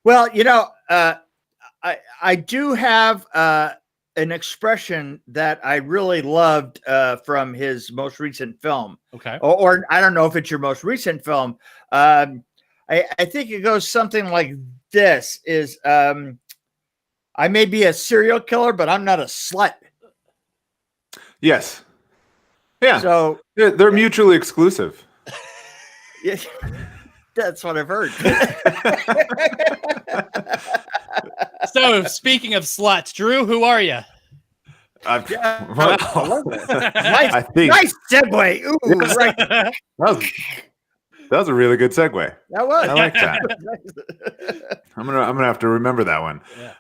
Well, I do have an expression that I really loved from his most recent film. Okay. Or I don't know if it's your most recent film. I think it goes something like this: is I may be a serial killer, but I'm not a slut. Yes. Yeah. So they're mutually exclusive. yeah, that's what I've heard. So, speaking of sluts, Drew, who are you? Wow. I think Nice segue. Ooh, right. that was a really good segue. That was. I like that. I'm gonna have to remember that one. Yeah.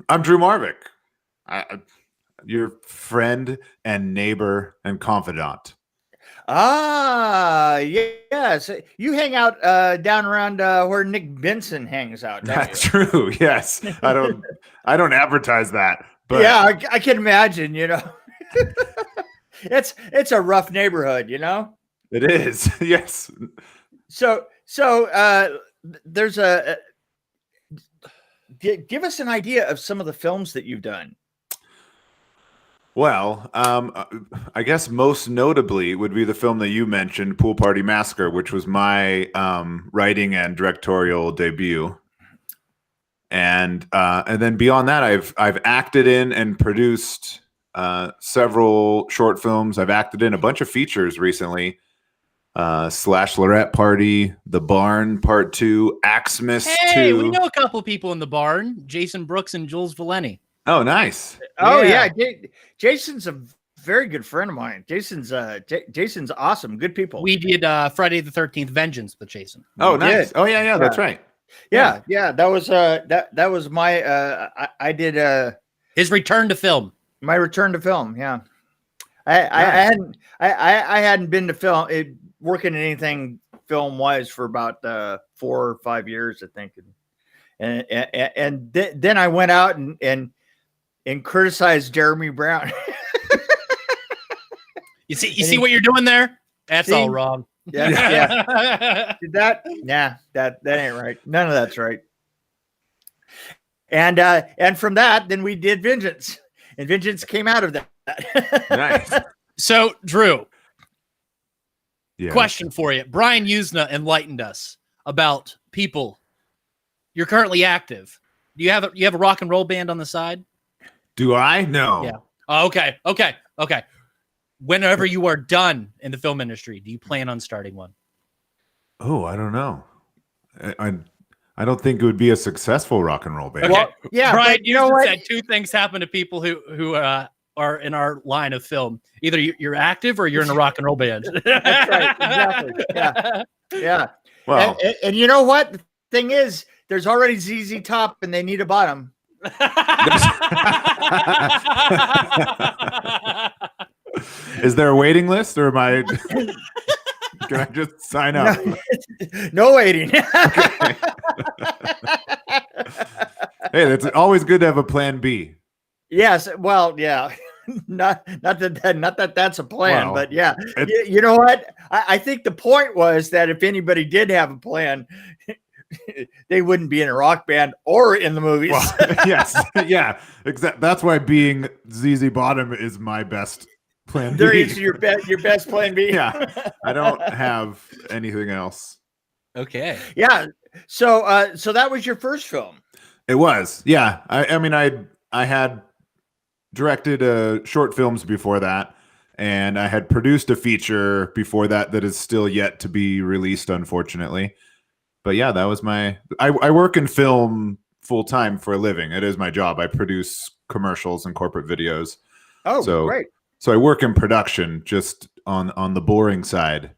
I'm Drew Maverick, your friend and neighbor and confidant. Yes. You hang out down around where Nick Benson hangs out. That's true. Yes, I don't advertise that, but yeah, I can imagine. It's a rough neighborhood. It is. Yes. So there's give us an idea of some of the films that you've done. Well, I guess most notably would be the film that you mentioned, Pool Party Massacre, which was my writing and directorial debut. And then beyond that, I've acted in and produced several short films. I've acted in a bunch of features recently. Slash Lorette Party, The Barn Part 2, Axmas 2. Hey, we know a couple people in The Barn, Jason Brooks and Jules Valeni. Oh, nice. Oh yeah. Jason's a very good friend of mine. Jason's awesome. Good people. We did Friday the 13th Vengeance with Jason. Oh, nice. Oh yeah, that's right. Yeah. That was that was my I did his return to film. My return to film. Yeah. I hadn't been to working in anything film wise for about 4 or 5 years, I think. And then I went out and criticized Jeremy Brown. You see what you're doing there? That's all wrong. Yeah. Did that? Nah, that ain't right. None of that's right. And from that, then we did Vengeance, and Vengeance came out of that. Nice. So, Drew, Yeah. question for you. Brian Usna enlightened us about people. You're currently active. Do you have a rock and roll band on the side? Do I? No. Yeah. Oh, okay. Whenever you are done in the film industry, do you plan on starting one? Oh, I don't know. I don't think it would be a successful rock and roll band. Okay. Well, yeah, Brian, you know what? said two things happen to people who are in our line of film. Either you're active or you're in a rock and roll band. That's right. Exactly. Yeah. Well, and you know what? The thing is, there's already ZZ Top, and they need a bottom. is there a waiting list, or am I? Can I just sign up? No waiting. Hey, it's always good to have a plan B. Yes. Well, yeah. Not that that's a plan, Well, but yeah. You know what? I think the point was that if anybody did have a plan, they wouldn't be in a rock band or in the movies. Well, yes. Yeah. Exactly. That's why being ZZ Bottom is my best plan B. There is your best plan B. Yeah. I don't have anything else. Okay. Yeah. So that was your first film. It was. Yeah. I mean, I had directed short films before that, and I had produced a feature before that is still yet to be released, unfortunately. But yeah, that was I work in film full time for a living. It is my job. I produce commercials and corporate videos. Oh, great. So I work in production, just on the boring side,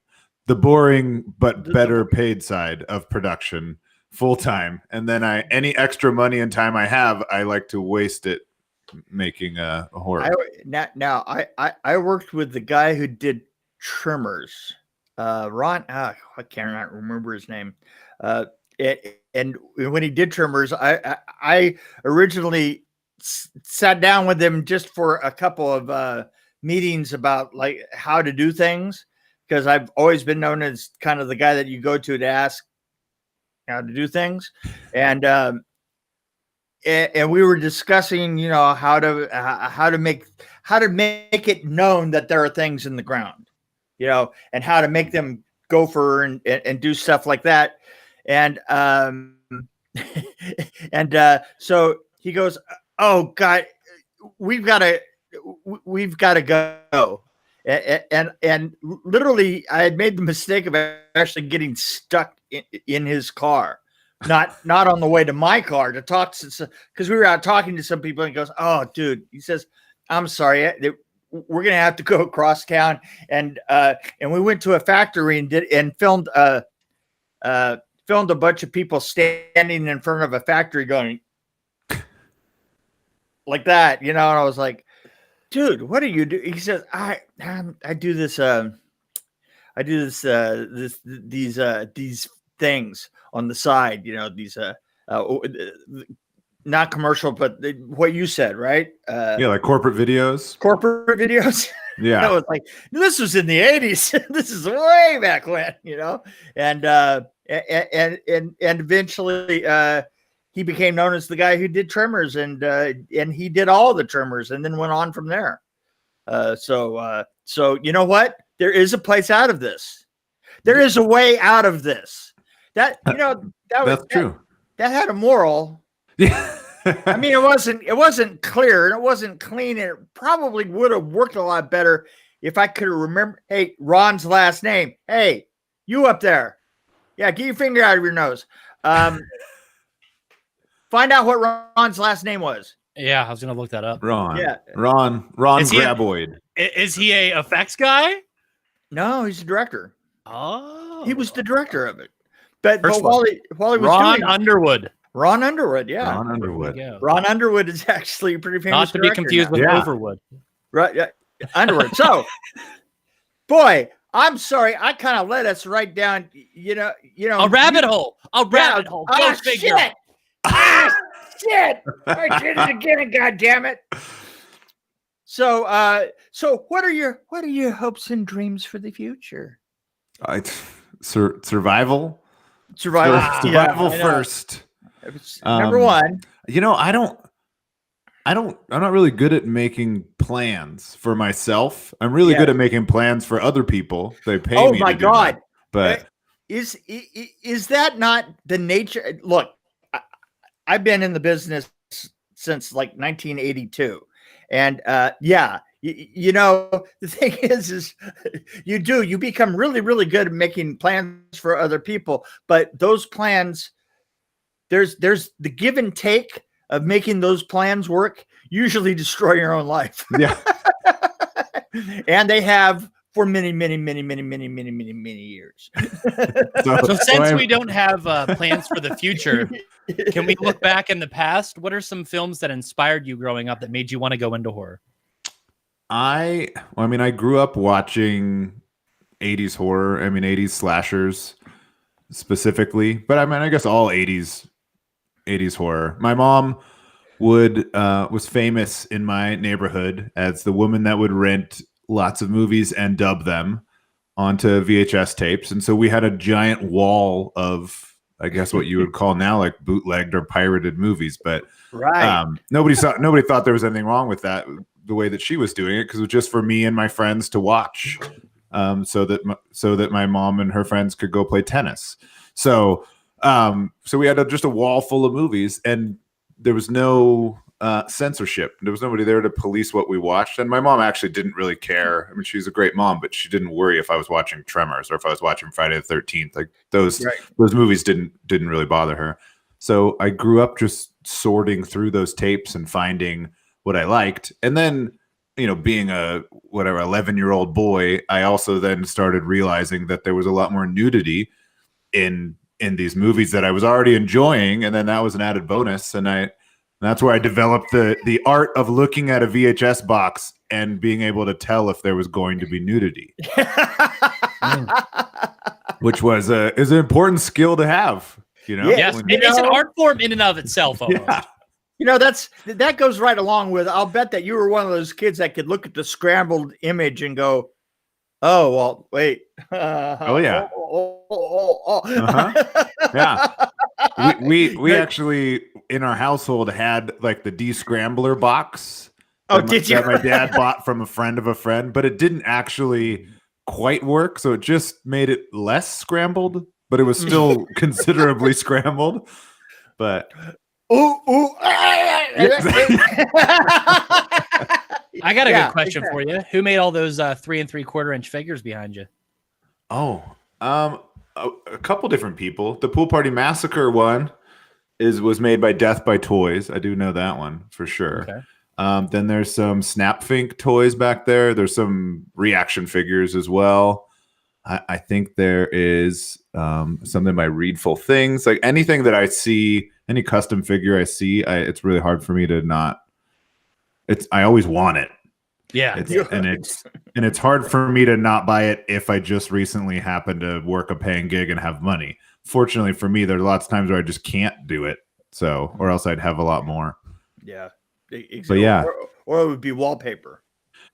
the boring but better paid side of production, full time. And then any extra money and time I have, I like to waste it making a horror. I worked with the guy who did Tremors, Ron. I cannot remember his name. And when he did Tremors, I originally sat down with him just for a couple of meetings about like how to do things, because I've always been known as kind of the guy that you go to ask how to do things, and we were discussing, how to make it known that there are things in the ground, and how to make them gopher and do stuff like that, and so he goes, "Oh God, we've got to go." And literally, I had made the mistake of actually getting stuck in his car, not on the way to my car to talk to, because we were out talking to some people, and he goes, "Oh, dude," he says, "I'm sorry, we're gonna have to go across town," and we went to a factory and filmed a bunch of people standing in front of a factory going like that, and I was like, "Dude, what do you do?" He says, I do this these things on the side, these not commercial, but what you said, right? Yeah, like corporate videos. Yeah. I was like, this was in the 80s. This is way back when, and eventually he became known as the guy who did Tremors, and he did all the Tremors and then went on from there. So you know what? There is a place out of this. There is a way out of this. That's true. That had a moral. Yeah. I mean, it wasn't clear and it wasn't clean, and it probably would have worked a lot better if I could have remembered. Hey, Ron's last name. Hey, you up there? Yeah, get your finger out of your nose. Find out what Ron's last name was. Yeah, I was gonna look that up. Ron. Yeah. Ron Graboid. Is he a effects guy? No, he's the director. Oh, he was the director of it. But while he was Ron Underwood. Ron Underwood, yeah. Ron Underwood. Ron Underwood is actually a pretty famous. Not to be confused with Overwood. Right, yeah. Underwood. So, boy, I'm sorry. I kind of let us right down. A rabbit hole. A rabbit hole. Go figure. Shit. Shit! I did it again. God damn it! So what are your hopes and dreams for the future? Survival. Survival first. Number one. I'm not really good at making plans for myself. I'm really good at making plans for other people. They pay me. Oh my God! But is that not the nature? Look, I've been in the business since like 1982, and the thing is you become really, really good at making plans for other people, but those plans, there's the give and take of making those plans work usually destroy your own life. Yeah. And they have for many, many, many, many, many, many, many, many years. So since we don't have plans for the future, can we look back in the past? What are some films that inspired you growing up that made you want to go into horror? I grew up watching 80s horror. 80s slashers specifically, but I guess all 80s horror. My mom was famous in my neighborhood as the woman that would rent lots of movies and dub them onto VHS tapes. And so we had a giant wall of, I guess what you would call now like bootlegged or pirated movies, but nobody thought there was anything wrong with that, the way that she was doing it, because it was just for me and my friends to watch, so that my mom and her friends could go play tennis. So we had just a wall full of movies, and there was no censorship. There was nobody there to police what we watched. And my mom actually didn't really care. She's a great mom, but she didn't worry if I was watching Tremors or if I was watching Friday the 13th. Like those movies didn't really bother her. So I grew up just sorting through those tapes and finding what I liked. And then, being a 11-year-old boy, I also then started realizing that there was a lot more nudity in these movies that I was already enjoying. And then that was an added bonus. And that's where I developed the art of looking at a VHS box and being able to tell if there was going to be nudity, which is an important skill to have. Yes, it's an art form in and of itself. Almost. Yeah. That goes right along with. I'll bet that you were one of those kids that could look at the scrambled image and go, Oh, well, wait. Oh yeah. Oh. Uh-huh. Yeah. We Yeah. actually in our household had like the de-scrambler box Oh, that did you? that my dad bought from a friend of a friend, but it didn't actually quite work, so it just made it less scrambled, but it was still considerably scrambled. But Ooh. I got a Yeah, good question for you. Who made all those 3 3/4 inch figures behind you? oh, a couple different people. The Pool Party Massacre one was made by Death by Toys. I do know that one for sure. Okay. Then there's some Snapfink toys back there. There's some reaction figures as well. I think there is something by Readful Things. Like anything that I see, any custom figure I see, it's really hard for me to not. I always want it. Yeah. And it's hard for me to not buy it if I just recently happen to work a paying gig and have money. Fortunately for me, there are lots of times where I just can't do it. So, or else I'd have a lot more. Yeah. Exactly. But yeah. Or it would be wallpaper.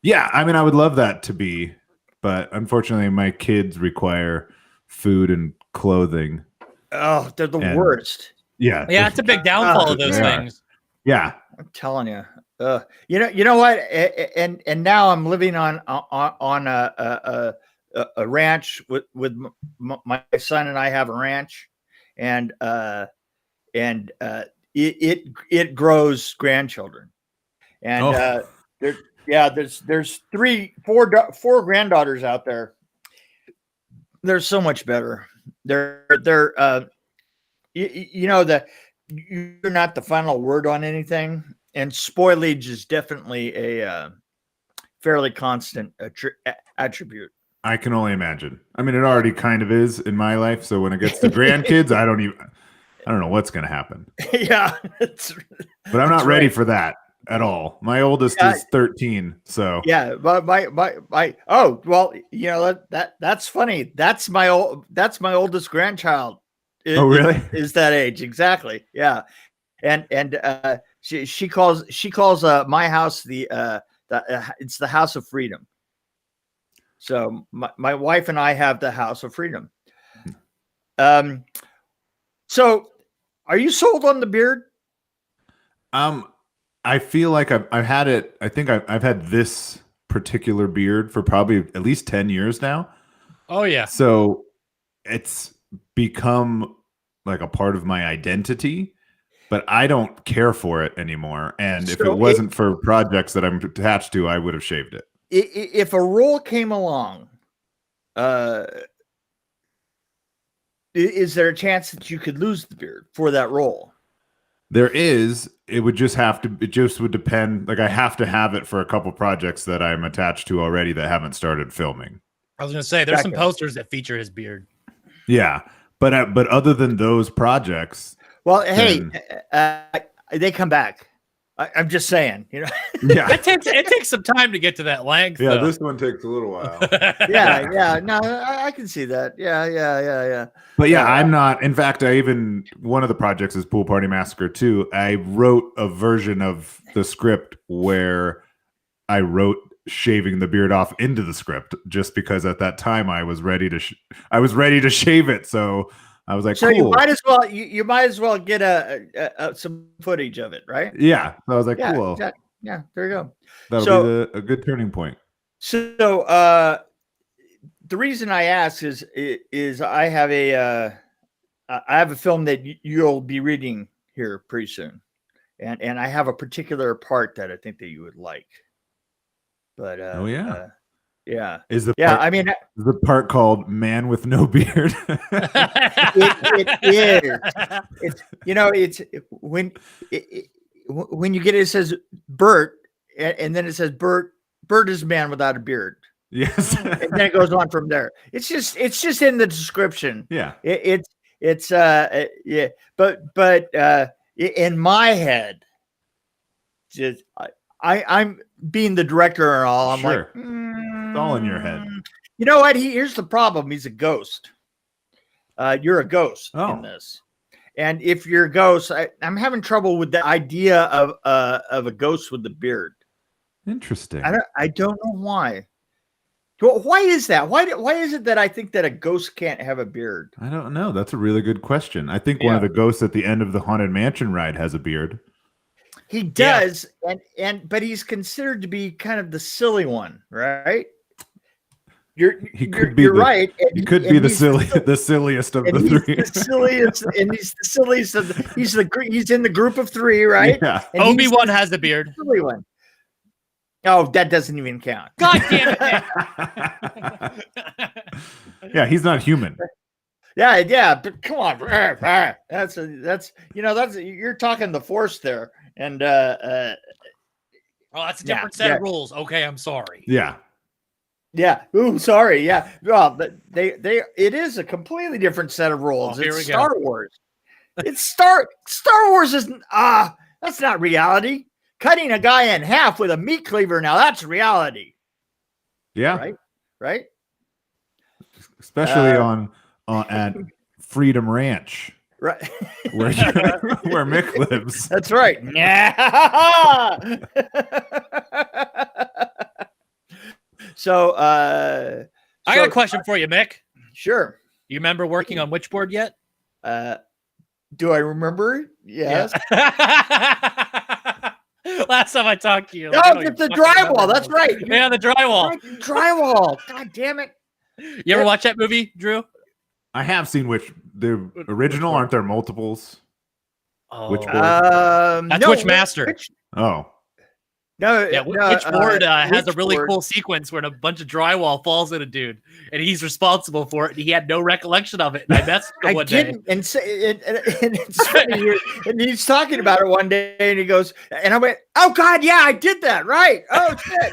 Yeah, I mean, I would love that to be, but unfortunately, my kids require food and clothing. Oh, they're the worst. Yeah, Yeah, it's a big downfall of those things. Yeah, I'm telling you. You know what? And now I'm living on a ranch with my son, and I have a ranch, and it grows grandchildren, and there's four granddaughters out there. They're so much better. They're you know that you're not the final word on anything, and spoilage is definitely a fairly constant attribute. I can only imagine. I mean, it already kind of is in my life. So when it gets to grandkids, I don't know what's going to happen. Yeah, but I'm not ready for that at all. My oldest is 13, so yeah. But my oh well, you know that's funny. That's my oldest grandchild. Oh really? Is that age exactly? Yeah, and she calls my house it's the House of Freedom. So my wife and I have the House of Freedom. So are you sold on the beard? I feel like I've had it. I think I've had this particular beard for probably at least 10 years now. Oh yeah. So it's become like a part of my identity, but I don't care for it anymore. And if it wasn't for projects that I'm attached to, I would have shaved it. If a role came along, is there a chance that you could lose the beard for that role? There is. It would just would depend. Like I have to have it for a couple projects that I'm attached to already that haven't started filming. I was going to say there's some posters that feature his beard. Yeah, but other than those projects, well, hey, they come back. I'm just saying, you know. Yeah, it takes some time to get to that length. Yeah, this one takes a little while. yeah. No, I can see that. Yeah. But yeah, I'm not. In fact, one of the projects is Pool Party Massacre 2. I wrote a version of the script where I wrote shaving the beard off into the script, just because at that time I was ready to shave it. So I was like, so cool. you might as well get some footage of it, right? Yeah. So I was like, cool. Exactly. Yeah, there you go. That'll be a good turning point. So the reason I ask is I have a film that you'll be reading here pretty soon, and I have a particular part that I think that you would like. But yeah. I mean, the part called "Man with No Beard." it is. It's it's when you get it says Bert, and then it says Bert is a man without a beard. Yes, and then it goes on from there. It's just in the description. Yeah, but in my head, just I'm being the director and all. I'm like, it's all in your head. You know what? Here's the problem. He's a ghost. You're a ghost in this, and if you're a ghost, I'm having trouble with the idea of a ghost with the beard. Interesting. I don't know why. Well, why is that? Why is it that I think that a ghost can't have a beard? I don't know. That's a really good question. I think one of the ghosts at the end of the Haunted Mansion ride has a beard. He does, but he's considered to be kind of the silly one, right? You're right. He could be the silliest of the three. The silliest, and he's the silliest of the, he's in the group of three, right? Yeah. Obi-Wan has a beard. Silly one. Oh, that doesn't even count. God damn it! Yeah, he's not human. Yeah, but come on, that's you're talking the Force there, and oh, that's a different set of rules. Okay, I'm sorry. Yeah. Yeah. Ooh, sorry. Yeah. Well, it is a completely different set of rules. It's Star Wars. It's Star Wars isn't that's not reality. Cutting a guy in half with a meat cleaver, now that's reality. Yeah. Right. Especially on at Freedom Ranch. Right. Where Mick lives. That's right. Yeah. So I got a question for you, Mick. Sure. You remember working on Witchboard yet? Do I remember? Yes. Last time I talked to you. It's the drywall. That's right. Yeah, the drywall. Drywall. God damn it. You ever watch that movie, Drew? I have seen the original. Aren't there multiples? Oh. Witchboard? That's Witchmaster. Oh. No, Witchboard has a really cool sequence where a bunch of drywall falls in a dude, and he's responsible for it. And he had no recollection of it. And I messed with him one day. And it's funny, and he's talking about it one day, and he goes, and I went, "Oh God, yeah, I did that, right? Oh shit."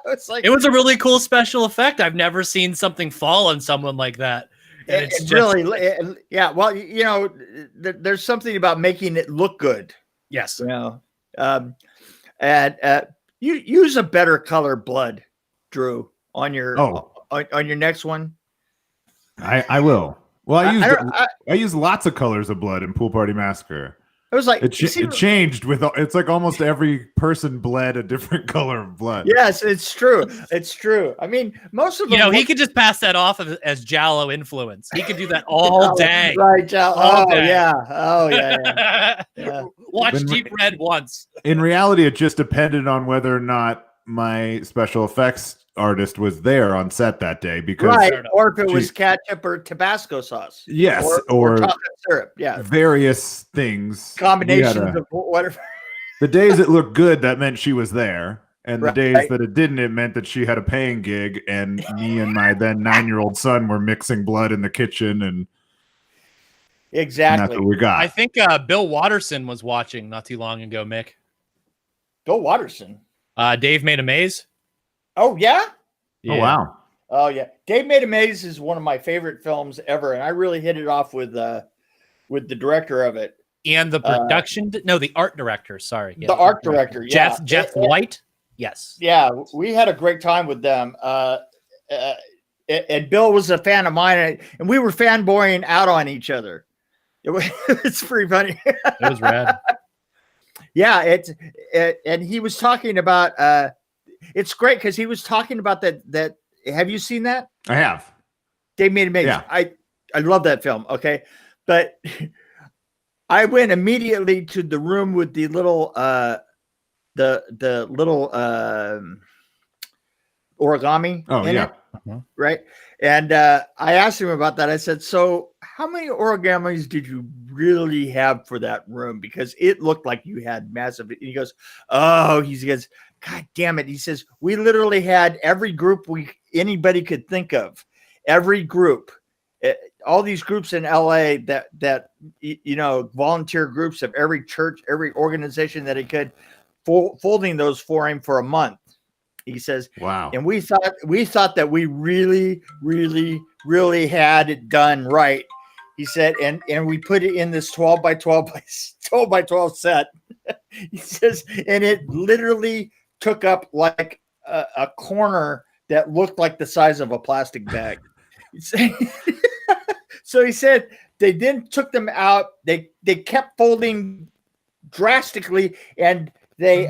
It's like, it was a really cool special effect. I've never seen something fall on someone like that. And it's just, really, yeah. Well, there's something about making it look good. Yes. And you use a better color blood, Drew, on your on your next one. I will. Well, I use lots of colors of blood in Pool Party Massacre. It was like it changed with it's like almost every person bled a different color of blood. Yes, it's true. It's true. I mean, most of them. He could just pass that off as Giallo influence. He could do that all day. Right, Giallo. Yeah. Oh yeah. Watch Deep Red once. In reality, it just depended on whether or not my special effects artist was there on set that day, because or if it was ketchup or Tabasco sauce. Yes, or chocolate syrup. Yeah, various things, combinations of whatever. The days it looked good, that meant she was there, and the days that it didn't, it meant that she had a paying gig, and me and my then 9-year-old son were mixing blood in the kitchen, and exactly, and that's what we got. I think Bill Watterson was watching not too long ago. Mick, Bill Watterson. Dave Made a Maze. Oh yeah? Oh wow. Oh yeah. Dave Made a Maze is one of my favorite films ever, and I really hit it off with the director of it. And the production the art director, sorry. The art director, yeah. Jeff White. Yes. Yeah, we had a great time with them. And Bill was a fan of mine, and we were fanboying out on each other. It's pretty funny. It was rad. Yeah, and he was talking about it's great because he was talking about that. Have you seen that? I have. Dave Made a Maze. Yeah. I love that film. Okay, but I went immediately to the room with the little the little origami. Oh yeah. Right. And I asked him about that. I said, "So, how many origamis did you really have for that room? Because it looked like you had massive." And he goes, "Oh," he goes, "God damn it!" He says, "We literally had every group anybody could think of, every group, all these groups in LA that volunteer groups of every church, every organization that he could, folding those for him for a month." He says, "Wow!" And we thought that we really, really, really had it done right. He said, and we put it in this 12 by 12 set. He says, and it literally took up like a corner that looked like the size of a plastic bag. So he said they then took them out. They kept folding drastically, and they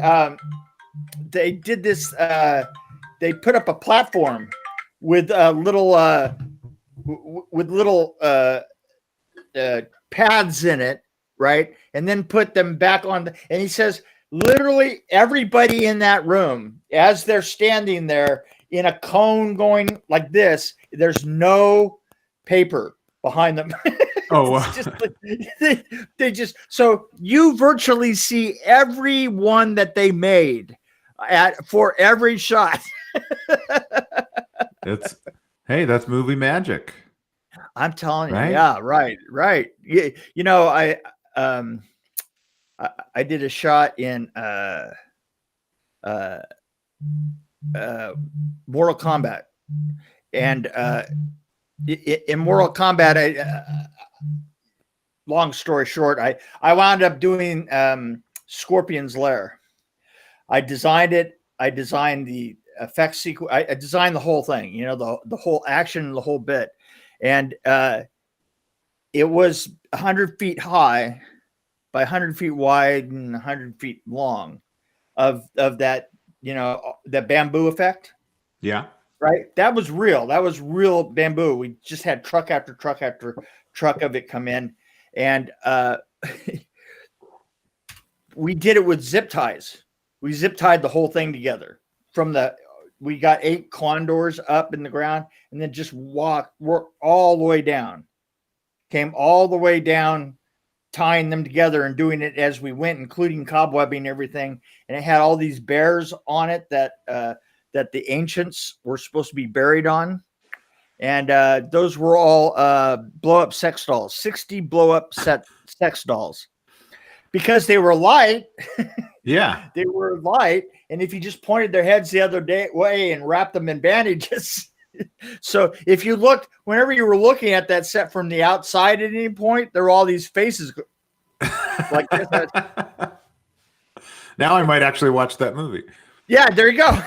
they did this. They put up a platform with little pads in it, right? And then put them back on. And he says, literally everybody in that room, as they're standing there in a cone going like this, there's no paper behind them. Oh, wow. Just they just, so you virtually see every one that they made for every shot. That's movie magic. I'm telling you, Right? yeah, right. You know, I did a shot in Mortal Kombat, and in Mortal Kombat, long story short, I wound up doing Scorpion's Lair. I designed it. I designed the effects sequence. I designed the whole thing. You know, the whole action, the whole bit, and it was 100 feet high by 100 feet wide and 100 feet long of that, you know, the bamboo effect. Yeah. Right. That was real. That was real bamboo. We just had truck after truck after truck of it come in. And we did it with zip ties. We zip tied the whole thing together we got 8 condors up in the ground and then just worked all the way down, came all the way down, tying them together and doing it as we went, including cobwebbing everything. And it had all these bears on it that the ancients were supposed to be buried on. And those were all blow up sex dolls, 60 blow up sex dolls, because they were light. Yeah. They were light. And if you just pointed their heads the other way and wrapped them in bandages. So if you looked, whenever you were looking at that set from the outside at any point, there were all these faces like this. Now I might actually watch that movie. Yeah, there you go.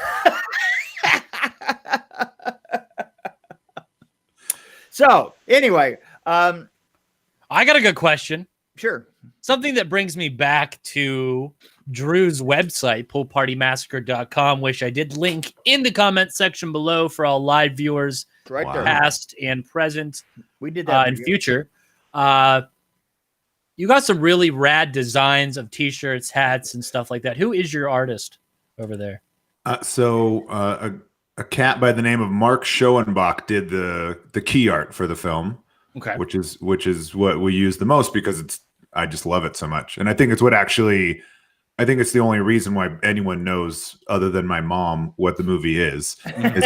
So anyway, I got a good question. Sure. Something that brings me back to Drew's website, poolpartymassacre.com, which I did link in the comment section below for all live viewers, right there. past and present. We did that in future. You got some really rad designs of t-shirts, hats, and stuff like that. Who is your artist over there? A cat by the name of Mark Schoenbach did the key art for the film. Okay. Which is what we use the most because I just love it so much. And I think it's I think it's the only reason why anyone knows, other than my mom, what the movie is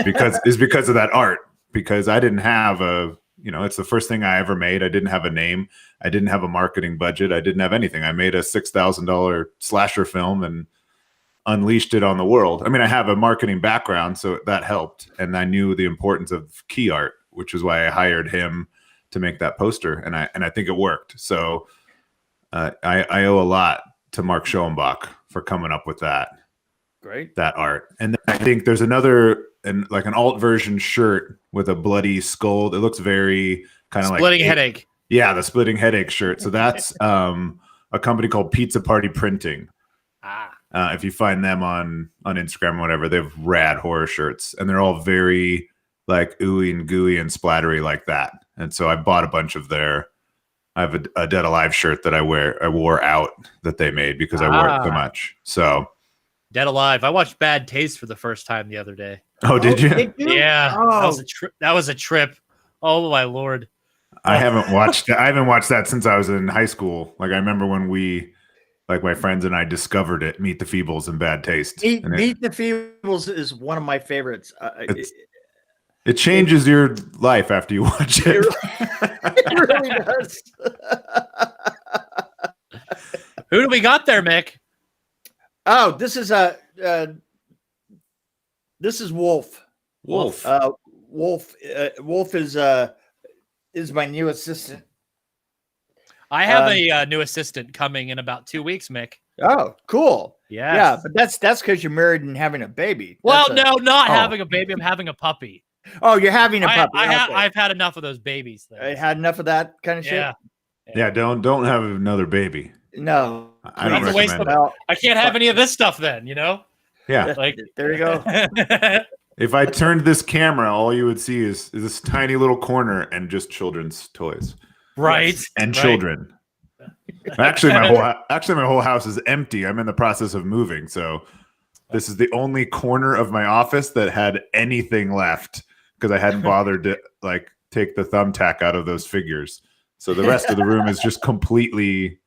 because of that art. Because I didn't have it's the first thing I ever made. I didn't have a name. I didn't have a marketing budget. I didn't have anything. I made a $6,000 slasher film and unleashed it on the world. I mean, I have a marketing background, so that helped. And I knew the importance of key art, which is why I hired him to make that poster. And I think it worked. So I owe a lot to Mark Schoenbach for coming up with that. Great. That art. And then I think there's another, like an alt version shirt with a bloody skull. It looks very kind of like Splitting Headache. Yeah, the Splitting Headache shirt. So that's a company called Pizza Party Printing. If you find them on Instagram or whatever, they have rad horror shirts, and they're all very like ooey and gooey and splattery like that. And so I bought a bunch of their. I have a Dead Alive shirt that I wore out that they made because I wore it so much. So Dead Alive. I watched Bad Taste for the first time the other day. Oh, did you? Yeah, that was a trip. Oh my Lord. I haven't watched that since I was in high school. Like I remember when my friends and I discovered it, Meet the Feebles and Bad Taste. Meet the Feebles is one of my favorites. It changes your life after you watch it. It really does. Who do we got there, Mick? Oh, this is Wolf. Wolf. Wolf is my new assistant. I have a new assistant coming in about 2 weeks, Mick. Oh, cool. Yes. Yeah, but that's because you're married and having a baby. Well, not having a baby. I'm having a puppy. Oh, you're having a puppy. I've had enough of those babies. I had enough of that kind of shit. Yeah, don't have another baby. No. I don't recommend it. I can't have any of this stuff then, you know? Yeah. Like there you go. If I turned this camera, all you would see is this tiny little corner and just children's toys. right. And right. children. Actually, my whole house is empty. I'm in the process of moving, so this is the only corner of my office that had anything left because I hadn't bothered to like take the thumbtack out of those figures. So the rest of the room is just completely,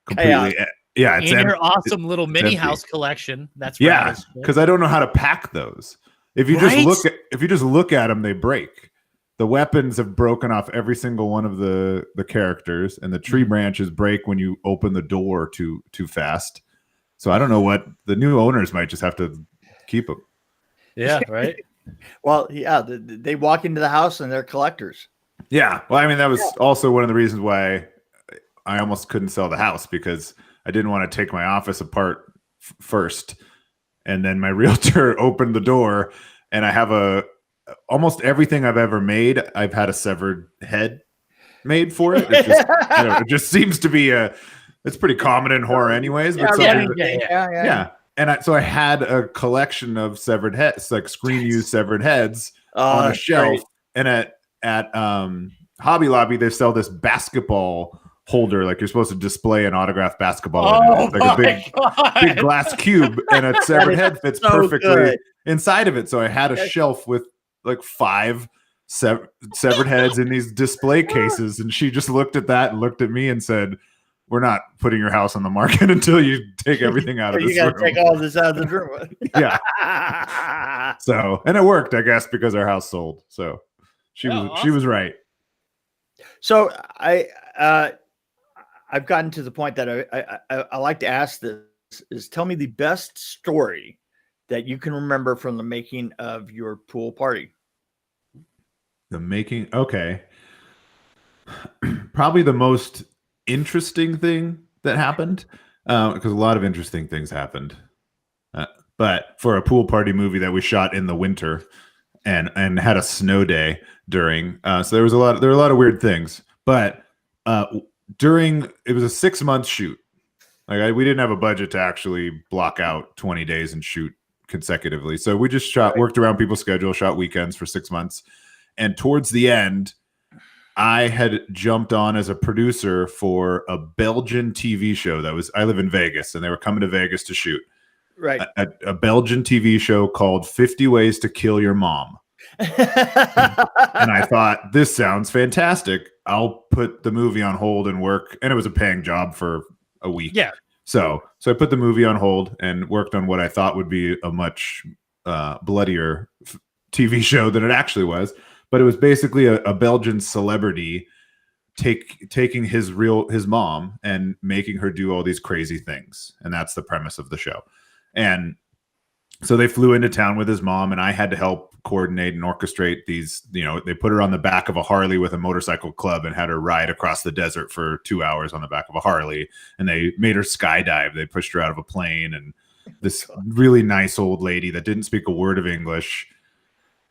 Chaos. yeah. It's In your empty. awesome little mini empty. house collection. That's Yeah, because I don't know how to pack those. If you just look at them, they break. The weapons have broken off every single one of the characters, and the tree branches break when you open the door too fast. So I don't know what the new owners might just have to keep them. Yeah, right. Well, yeah, they walk into the house and they're collectors. Yeah, well, I mean that was also one of the reasons why I almost couldn't sell the house because I didn't want to take my office apart first. And then my realtor opened the door, and I have almost everything I've ever made. I've had a severed head made for it. It just, it just seems to be it's pretty common in horror, anyways. But Yeah. And so I had a collection of severed heads, like screen used severed heads, on a shelf. Great. And at Hobby Lobby, they sell this basketball holder, like you're supposed to display an autographed basketball. Oh, like a big glass cube, and a severed head fits perfectly inside of it. So I had a shelf with like 5 severed heads in these display cases, and she just looked at that and looked at me and said, "We're not putting your house on the market until you take everything out of this room. You got to take all this out of the room." Yeah. So, and it worked, I guess, because our house sold. So she was right. So I've gotten to the point that I like to ask this is tell me the best story that you can remember from the making of your pool party. The making, okay. Probably the most interesting thing that happened, because a lot of interesting things happened. But for a pool party movie that we shot in the winter and had a snow day during, so there were a lot of weird things. But it was a 6-month shoot. Like we didn't have a budget to actually block out 20 days and shoot consecutively. So we just worked around people's schedule, shot weekends for 6 months. And towards the end, I had jumped on as a producer for a Belgian TV show I live in Vegas, and they were coming to Vegas to shoot. Right. A Belgian TV show called 50 Ways to Kill Your Mom. And I thought, this sounds fantastic. I'll put the movie on hold and work. And it was a paying job for a week. Yeah. So I put the movie on hold and worked on what I thought would be a much bloodier TV show than it actually was. But it was basically a Belgian celebrity taking his mom and making her do all these crazy things. And that's the premise of the show. And so they flew into town with his mom, and I had to help coordinate and orchestrate these. They put her on the back of a Harley with a motorcycle club and had her ride across the desert for 2 hours on the back of a Harley. And they made her skydive. They pushed her out of a plane, and this really nice old lady that didn't speak a word of English,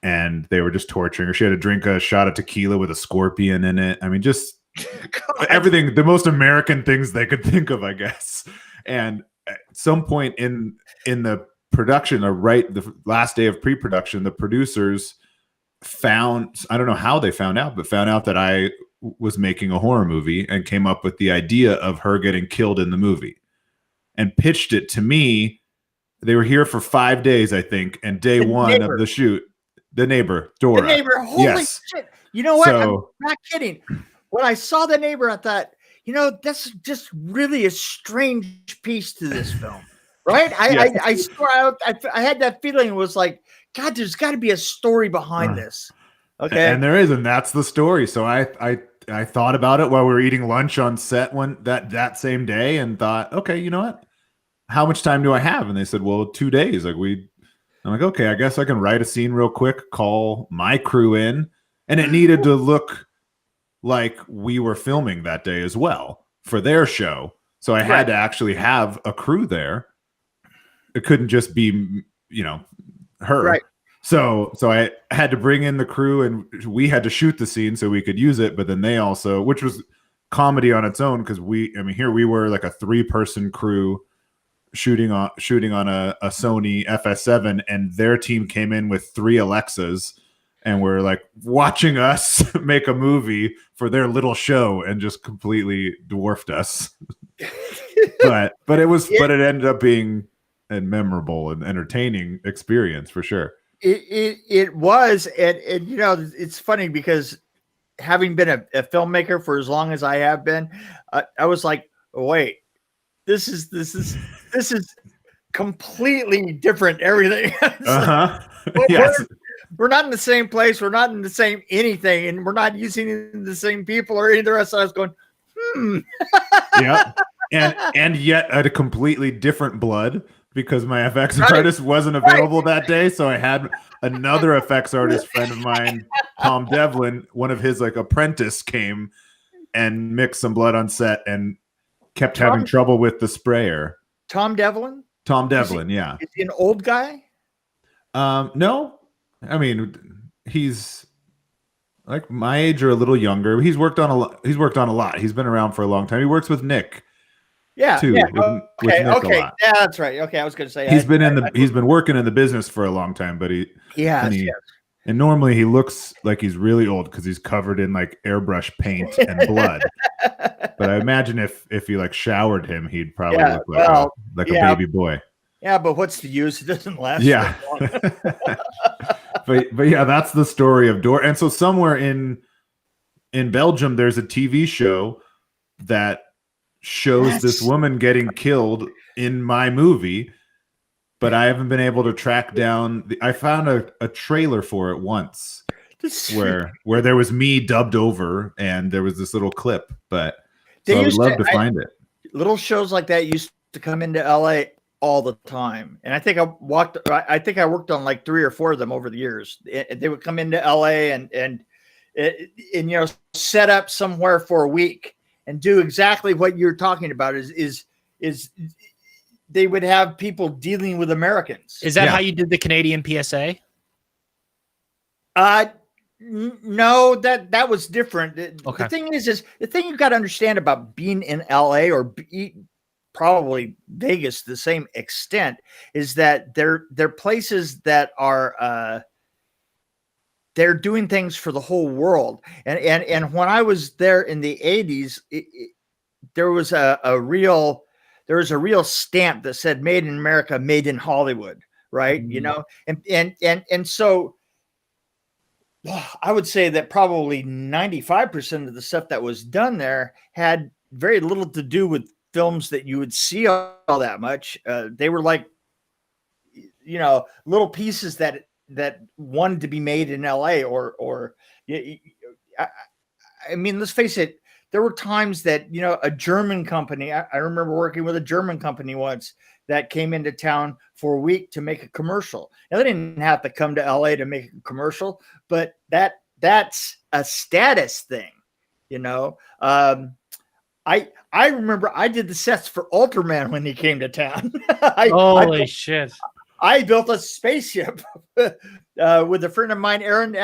and they were just torturing her. She had to drink a shot of tequila with a scorpion in it. I mean, just everything, the most American things they could think of, I guess. And at some point in the production, the last day of pre-production, the producers found, I don't know how they found out that I was making a horror movie and came up with the idea of her getting killed in the movie and pitched it to me. They were here for 5 days, I think, and day one of the shoot, the neighbor, Dora. The neighbor, holy shit. You know what? I'm not kidding. When I saw the neighbor, I thought, that's just really a strange piece to this film. Right? I had that feeling. It was like, God, there's got to be a story behind this. Okay. And there is, and that's the story. So I thought about it while we were eating lunch on set that same day and thought, okay, you know what? How much time do I have? And they said, well, 2 days. I'm like, okay, I guess I can write a scene real quick, call my crew in. And it needed to look like we were filming that day as well for their show. So I had to actually have a crew there. It couldn't just be, her. Right. So I had to bring in the crew, and we had to shoot the scene so we could use it. But then they also, which was comedy on its own, because here we were like a 3-person crew shooting on a Sony FS7, and their team came in with 3 Alexas and were like watching us make a movie for their little show and just completely dwarfed us. but it ended up being a memorable and entertaining experience for sure. It was, and you know, it's funny because having been a filmmaker for as long as I have been, I was like, wait, this is completely different. Everything. Yes. We're not in the same place. We're not in the same anything, and we're not using the same people or any of the rest. I was going, Yeah, and yet a completely different blood, because my FX artist wasn't available that day, so I had another effects artist friend of mine, Tom Devlin. One of his like apprentice came and mixed some blood on set and kept having trouble with the sprayer. Tom Devlin. Yeah. Is he an old guy? No, I mean he's like my age or a little younger. He's worked on a lot. He's been around for a long time. He works with Nick. Yeah. Too, yeah. with Nick a lot. Yeah, that's right. Okay, I was going to say he's been working in the business for a long time, but and normally he looks like he's really old because he's covered in like airbrush paint and blood. But I imagine if you like showered him, he'd probably look like a baby boy. Yeah, but what's the use? It doesn't last. Yeah. but yeah, that's the story of Door. And so somewhere in Belgium, there's a TV show that shows this woman getting killed in my movie, but I haven't been able to track down. I found a trailer for it once where there was me dubbed over, and there was this little clip. But so I would love to find it. Little shows like that used to come into LA all the time, and I think I worked on like 3 or 4 of them over the years. They would come into LA and you know, set up somewhere for a week and do exactly what you're talking about. Is they would have people dealing with Americans. Is that how you did the Canadian PSA? No, that was different. Okay. The thing is the thing you've got to understand about being in LA or probably Vegas to the same extent is that they're places that are they're doing things for the whole world. And when I was there in the 80s, there was a real stamp that said "Made in America, Made in Hollywood," right? Mm-hmm. You know, and so I would say that probably 95% of the stuff that was done there had very little to do with films that you would see all that much. They were like, you know, little pieces that wanted to be made in LA or I mean, let's face it, there were times that, you know, a German company, I remember working with a German company once that came into town for a week to make a commercial. Now, they didn't have to come to LA to make a commercial, but that's a status thing, you know. I remember I did the sets for Ultraman when he came to town. Holy shit. I built a spaceship with a friend of mine, Aaron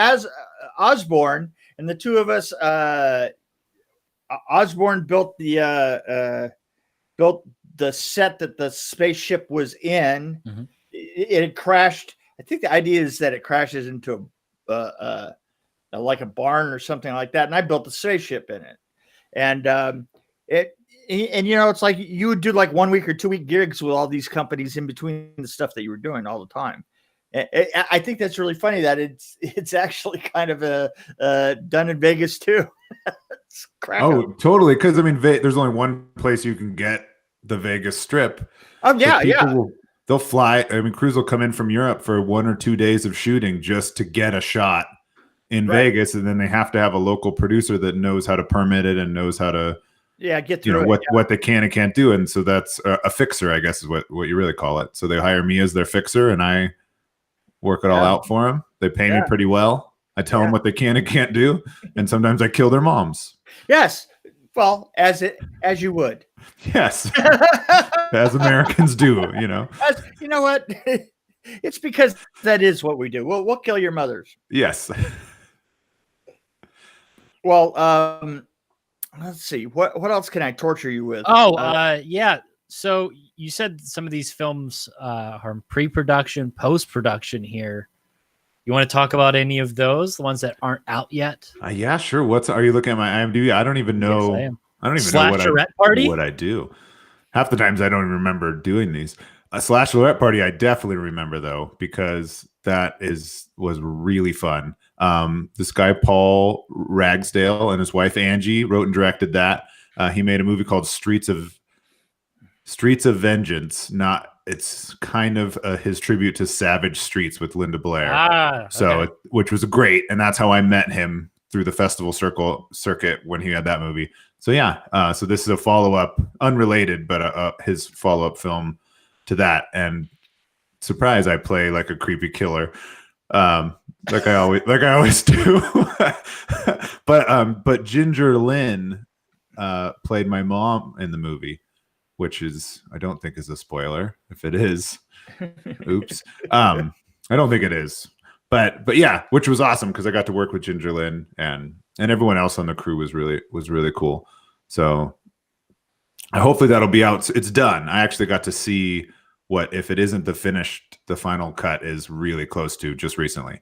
Osborne, and the two of us. Osborne built the set that the spaceship was in. Mm-hmm. It crashed. I think the idea is that it crashes into like a barn or something like that, and I built the spaceship in it. And you know, it's like you would do like 1 week or 2 week gigs with all these companies in between the stuff that you were doing all the time. I think that's really funny that it's actually kind of done in Vegas too. It's oh, totally. Because I mean, there's only one place you can get the Vegas Strip. Oh yeah, they'll fly. I mean, crews will come in from Europe for 1 or 2 days of shooting just to get a shot in Vegas, and then they have to have a local producer that knows how to permit it and knows how to get through what they can and can't do. And so that's a fixer, I guess, is what you really call it. So they hire me as their fixer, and I work it all out for them. They pay me pretty well. I tell them what they can and can't do, and sometimes I kill their moms. Yes, well, as you would. Yes, as Americans do. You know. You know what? It's because that is what we do. We'll kill your mothers. Yes. Well, let's see. What else can I torture you with? Oh, yeah. So you said some of these films are in pre-production, post-production here. You want to talk about any of those, the ones that aren't out yet? Yeah, sure. Are you looking at my IMDb? I don't even know. Yes, I am. I don't even know Slasherette Party? what I do. Half the times I don't even remember doing these. A Slasherette Party I definitely remember though, because that was really fun. This guy Paul Ragsdale and his wife Angie wrote and directed that. He made a movie called Streets of Vengeance. It's kind of his tribute to Savage Streets with Linda Blair. Which was great, and that's how I met him through the festival circuit when he had that movie. So yeah, so this is a follow-up, unrelated, but his follow-up film to that. And surprise, I play like a creepy killer, like I always do. But Ginger Lynn played my mom in the movie, which I don't think is a spoiler. If it is, oops. I don't think it is. But yeah, which was awesome because I got to work with Ginger Lynn and everyone else on the crew was really cool. So hopefully that'll be out. It's done. I actually got to see what, if it isn't the final cut is really close to just recently.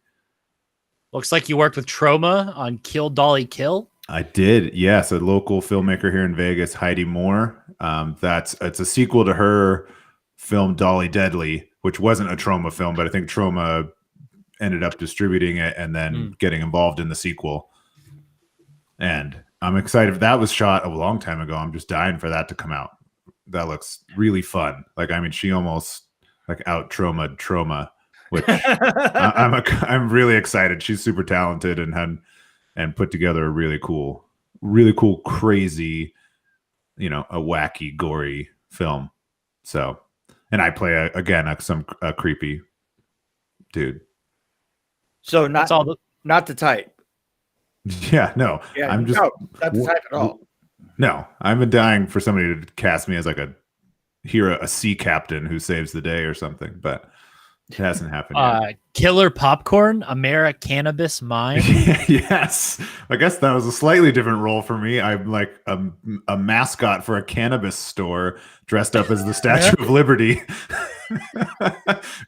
Looks like you worked with Troma on Kill Dolly Kill. I did. Yes. A local filmmaker here in Vegas, Heidi Moore. It's a sequel to her film Dolly Deadly, which wasn't a Troma film, but I think Troma ended up distributing it and then getting involved in the sequel. And I'm excited. That was shot a long time ago. I'm just dying for that to come out. That looks really fun. Like, I mean, she almost like out Troma, which I'm really excited. She's super talented and put together a really cool, crazy, a wacky, gory film. So, and I play a creepy dude. So not the type. Yeah, no. Yeah, I'm just not the type at all. No, I've been dying for somebody to cast me as like a sea captain who saves the day or something, but it hasn't happened yet. Killer Popcorn, Americannabis Mine. Yes. I guess that was a slightly different role for me. I'm like a mascot for a cannabis store dressed up as the Statue of Liberty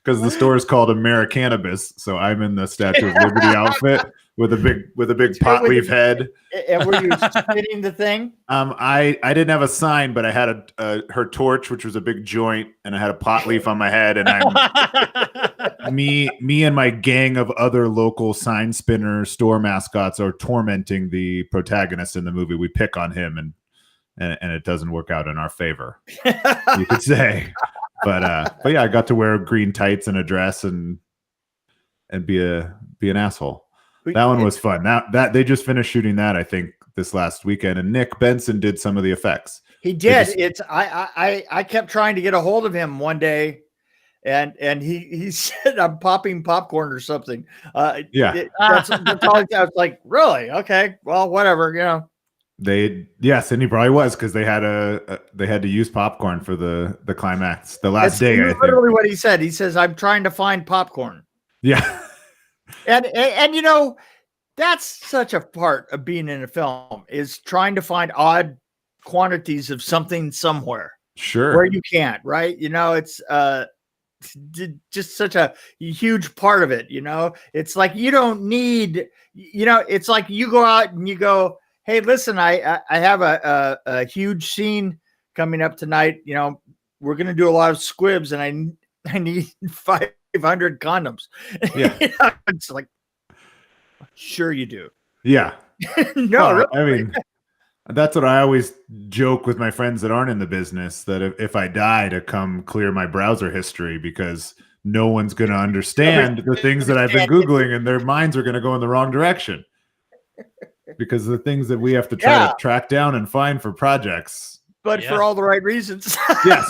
because the store is called Americannabis. So I'm in the Statue of Liberty outfit with a big pot leaf head. And were you spitting the thing? I didn't have a sign, but I had her torch, which was a big joint, and I had a pot leaf on my head, and me and my gang of other local sign spinner store mascots are tormenting the protagonist in the movie. We pick on him and it doesn't work out in our favor, you could say. But yeah, I got to wear green tights and a dress and be an asshole. That one was fun. That they just finished shooting that, I think, this last weekend, and Nick Benson did some of the effects. He did. I kept trying to get a hold of him one day, and he said I'm popping popcorn or something. That's all. I was like, really? Okay, well, whatever, and he probably was, because they had to use popcorn for the climax the last day. I think literally what he said. He says, "I'm trying to find popcorn." Yeah. And that's such a part of being in a film, is trying to find odd quantities of something somewhere. Sure. Where you can't, right? It's just such a huge part of it. It's like you don't need, it's like you go out and you go, hey, listen, I have a huge scene coming up tonight. We're going to do a lot of squibs, and I need 500 condoms. Yeah. It's like, sure you do. Yeah. No, really. I mean, that's what I always joke with my friends that aren't in the business, that if I die, to come clear my browser history, because no one's going to understand the things that I've been Googling, and their minds are going to go in the wrong direction, because the things that we have to try to track down and find for projects. But for all the right reasons. Yes.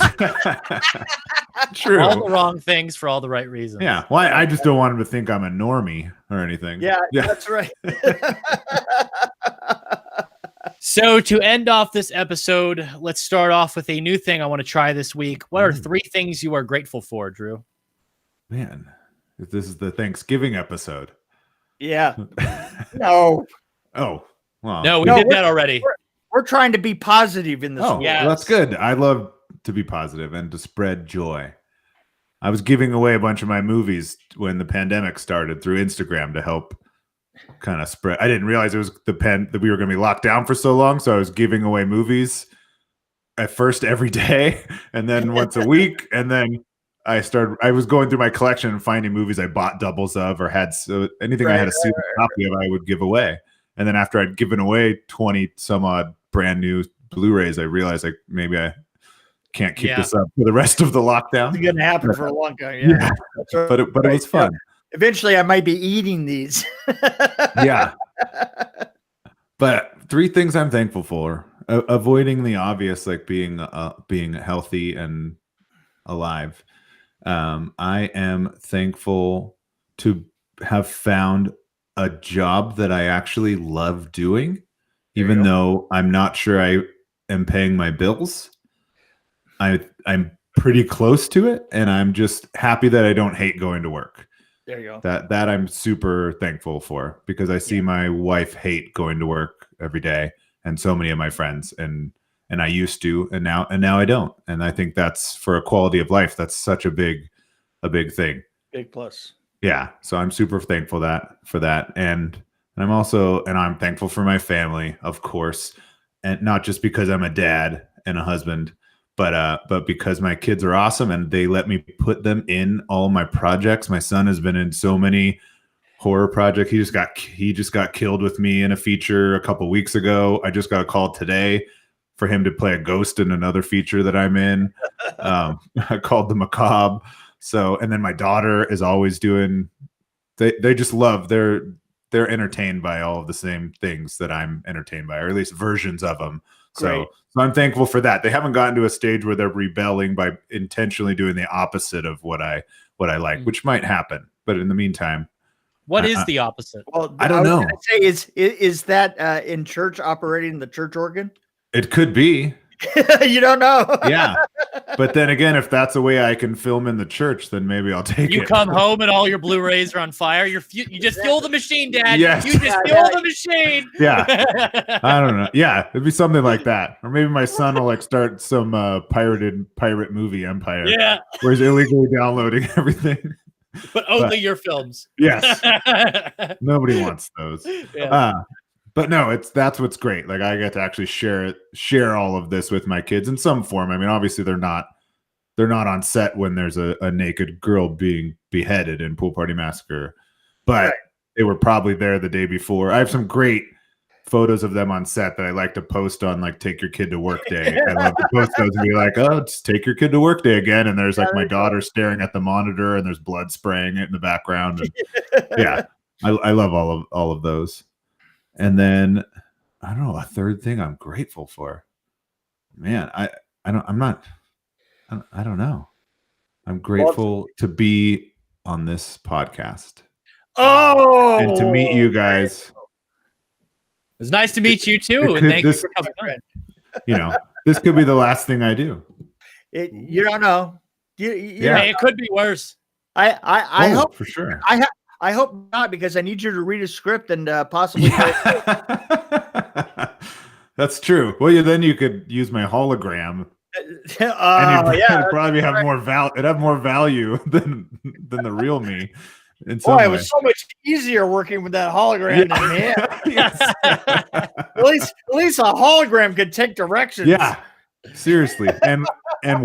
True. All the wrong things for all the right reasons. Yeah. Well, I just don't want him to think I'm a normie or anything. Yeah. That's right. So to end off this episode, let's start off with a new thing I want to try this week. What are 3 things you are grateful for, Drew? Man, this is the Thanksgiving episode. Yeah. No. Oh, well. No, we did that already. We're trying to be positive in this. Oh, well, that's good. I love be positive and to spread joy. I was giving away a bunch of my movies when the pandemic started through Instagram to help kind of spread. I didn't realize it was that we were going to be locked down for so long, so I was giving away movies at first every day, and then once a week, and then I was going through my collection and finding movies I bought doubles of or had anything I had a sealed copy of, I would give away. And then after I'd given away 20 some odd brand new Blu-rays, I realized like maybe I can't keep this up for the rest of the lockdown. It's going to happen for a long time. Yeah. Right. But it was fun. Eventually I might be eating these. Yeah. But 3 things I'm thankful for. Avoiding the obvious, like being healthy and alive. I am thankful to have found a job that I actually love doing, even though I'm not sure I am paying my bills. I'm pretty close to it, and I'm just happy that I don't hate going to work. There you go. That I'm super thankful for, because I see my wife hate going to work every day, and so many of my friends, and I used to, and now I don't. And I think that's, for a quality of life, that's such a big thing. Big plus. Yeah. So I'm super thankful for that. And I'm thankful for my family, of course. And not just because I'm a dad and a husband, but because my kids are awesome and they let me put them in all my projects. My son has been in so many horror projects. He just got killed with me in a feature a couple weeks ago. I just got a call today for him to play a ghost in another feature that I'm in, called The Macabre. So, and then my daughter is always doing, they just love, they're entertained by all of the same things that I'm entertained by, or at least versions of them. So I'm thankful for that. They haven't gotten to a stage where they're rebelling by intentionally doing the opposite of what I like, which might happen. But in the meantime, what is the opposite? Well, I don't know. Say, is that in church, operating the church organ? It could be. You don't know. Yeah. But then again, if that's a way I can film in the church, then maybe I'll take it. You come home and all your Blu-rays are on fire. You just fuel the machine, Dad. Yes. You just fuel the machine. Yeah. I don't know. Yeah. It'd be something like that. Or maybe my son will like start some pirate movie empire. Yeah. Where he's illegally downloading everything. But only your films. Yes. Nobody wants those. Yeah. But no, that's what's great. Like I get to actually share all of this with my kids in some form. I mean, obviously they're not on set when there's a naked girl being beheaded in Pool Party Massacre, but they were probably there the day before. I have some great photos of them on set that I like to post on like Take Your Kid to Work Day. I love to post those and be like, oh, just take your kid to work day again. And there's like my daughter staring at the monitor and there's blood spraying it in the background. And yeah, I love all of those. And then I don't know, a third thing I'm grateful for. Man, I don't know. I'm grateful to be on this podcast. Oh, and to meet you guys. It was nice to meet you too. And thank you for coming on. You know, this could be the last thing I do. You don't know. Yeah, it could be worse. I hope for sure. I hope not, because I need you to read a script and possibly. That's true. Well, then you could use my hologram. And it'd probably have more value. It'd have more value than the real me. Boy, it was so much easier working with that hologram than me. Yes. At least a hologram could take directions. Yeah. Seriously. And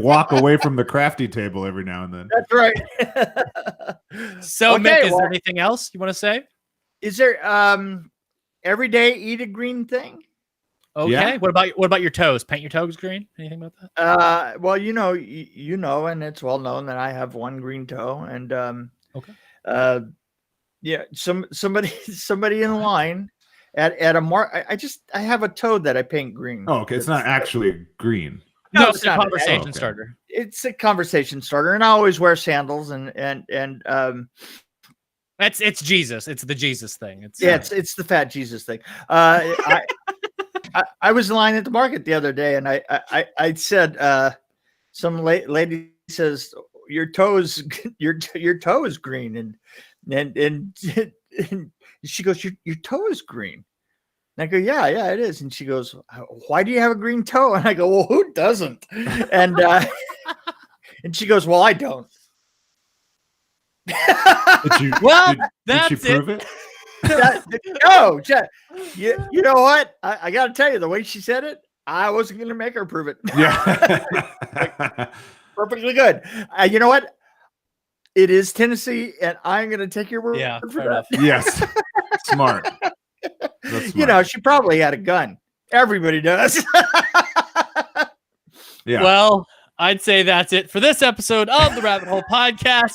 walk away from the crafty table every now and then. That's right. So Mick, is there anything else you want to say? Is there every day eat a green thing? Okay. Yeah. What about your toes? Paint your toes green? Anything about that? Well, you know, and it's well known that I have one green toe, and okay. Yeah, somebody in line at a mark. I have a toad that I paint green. Oh, okay. It's not actually green. No, it's a conversation starter. It's a conversation starter, and I always wear sandals and it's Jesus. It's the Jesus thing. It's the fat Jesus thing. I was in line at the market the other day, and I said, some lady says, your toe is green, and she goes, your toe is green. And I go, yeah, it is. And she goes, why do you have a green toe? And I go, well, who doesn't? And and she goes, well, I don't. Did she prove it? No, you know what? I got to tell you, the way she said it, I wasn't going to make her prove it. Yeah. Like, perfectly good. You know what? It is Tennessee, and I'm going to take your word for that. Yes. Smart. That's You know, she probably had a gun. Everybody does. Yeah. Well, I'd say that's it for this episode of the Rabbit Hole Podcast.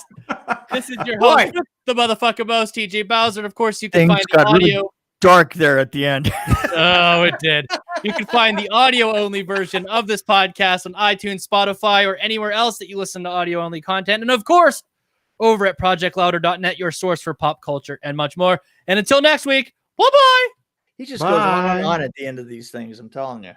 This is your host, the motherfucker most, TJ Bowser. And of course, you can find the audio. Really dark there at the end. Oh, it did. You can find the audio-only version of this podcast on iTunes, Spotify, or anywhere else that you listen to audio-only content. And of course, over at projectlouder.net, your source for pop culture and much more. And until next week, bye-bye. He just goes on and on at the end of these things, I'm telling you.